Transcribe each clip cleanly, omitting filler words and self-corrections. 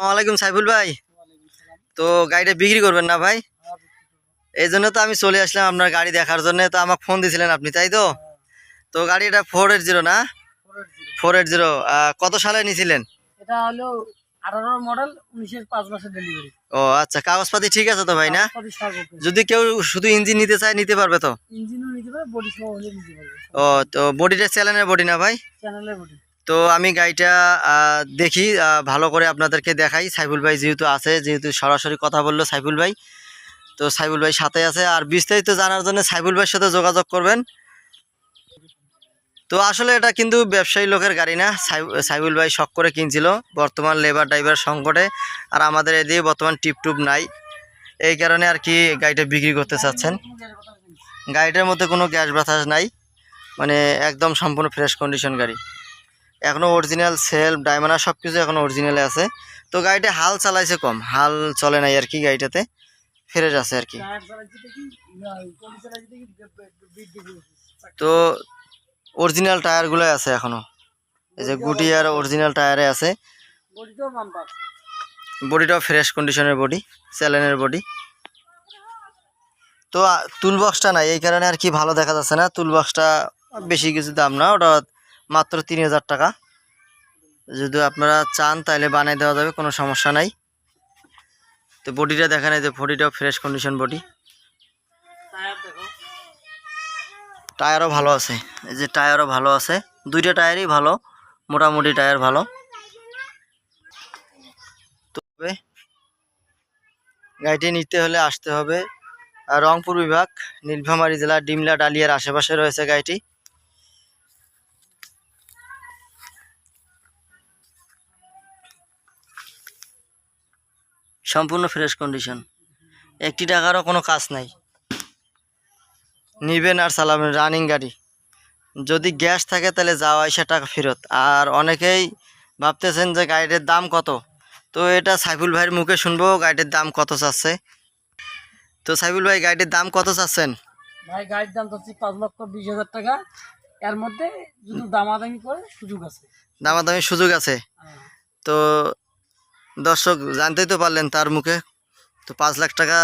ওয়ালাইকুম সাইফুল ভাই। তো গাড়িটা বিক্রি করবেন না ভাই? এই জন্য তো আমি চলে আসলাম আপনার গাড়ি দেখার জন্য। তো আমাকে ফোন দিয়েছিলেন আপনি, তাই তো? তো গাড়িটা 480 না? 480 কত সালে নিয়েছিলেন? এটা হলো 18 মডেল, 19-এর 5 মাসের ডেলিভারি। ও আচ্ছা, কাগজপাতি ঠিক আছে তো ভাই না? কাগজপাতি সব ওকে। যদি কেউ শুধু ইঞ্জিন নিতে চায় নিতে পারবে তো? ইঞ্জিনও নিতে পারবে, বডি সহ হলে নিতে পারবে। ও, তো বডিটা চ্যানেলের বডি না ভাই? চ্যানেলের বডি। তো আমি গাড়িটা দেখি, ভালো করে আপনাদেরকে দেখাই। সাইফুল ভাই যেহেতু আছে, যেহেতু সরাসরি কথা বললো সাইফুল ভাই, তো সাইফুল ভাই সাথে আছে। আর বিস্তারিত জানার জন্য সাইফুল ভাইয়ের সাথে যোগাযোগ করবেন। তো আসলে এটা কিন্তু ব্যবসায়ী লোকের গাড়ি না, সাইফুল ভাই শখ করে কিনছিল। বর্তমান লেবার ড্রাইভার সংকটে আর আমাদের এদিকে বর্তমান টিপটুপ নাই, এই কারণে আর কি গাড়িটা বিক্রি করতে চাচ্ছেন। গাড়িটার মধ্যে কোনো গ্যাস বাতাস নাই, মানে একদম সম্পূর্ণ ফ্রেশ কন্ডিশন গাড়ি। এখনও অরিজিনাল সেলফ ডায়মন্ড সব কিছু এখনও অরিজিনালে আছে। তো গাড়িটা হাল চালাইছে কম, হাল চলে নাই আর কি, গাড়িটাতে ফ্রেশ আছে আর কি। তো অরিজিনাল টায়ারগুলো আছে এখনো, এই যে গুটিয়ার অরিজিনাল টায়ারে আছে। বডিটাও ফ্রেশ কন্ডিশনের বডি, চ্যালেনের বডি। তো টুল বক্সটা নাই, এই কারণে আর কি ভালো দেখা যাচ্ছে না। টুল বক্সটা বেশি কিছু দাম না, ওটা মাত্র 3000 টাকা। যদি আপনারা চান তাহলে বানিয়ে দেওয়া যাবে, কোনো সমস্যা নাই। তো বডিটা দেখেন, এই যে বডিটাও ফ্রেশ কন্ডিশন বডি। টায়ারও ভালো আছে, এই যে টায়ারও ভালো আছে, দুইটা টায়ারই ভালো, মোটামুটি টায়ার ভালো। তবে গাড়িটি নিতে হলে আসতে হবে রংপুর বিভাগ, নীলফামারী জেলা, ডিমলা ডালিয়ার আশেপাশে রয়েছে গাড়িটি। সম্পূর্ণ ফ্রেশ কন্ডিশন, একটি টাকারও কোনো কাজ নাই। নিবেন আর চালাবেন, রানিং গাড়ি। যদি গ্যাস থাকে তাহলে যাওয়া আসা টাকা ফেরত। আর অনেকেই ভাবতেছেন যে গাড়িটির দাম কত, তো এটা সাইফুল ভাইয়ের মুখে শুনবো গাড়িটির দাম কত চাচ্ছে। তো সাইফুল ভাই, গাড়িটির দাম কত চাচ্ছেন? ভাই গাড়ির দাম চাচ্ছি 5,20,000 টাকা। এর মধ্যে যদি দামাদামি করে সুযোগ আছে। দামাদামি সুযোগ আছে? তো দর্শক জানতেই তো পারলেন তার মুখে। তো 5 লাখ টাকা,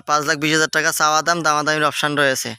5,20,000 টাকা চাওয়া দাম, দামাদামির অপশান রয়েছে।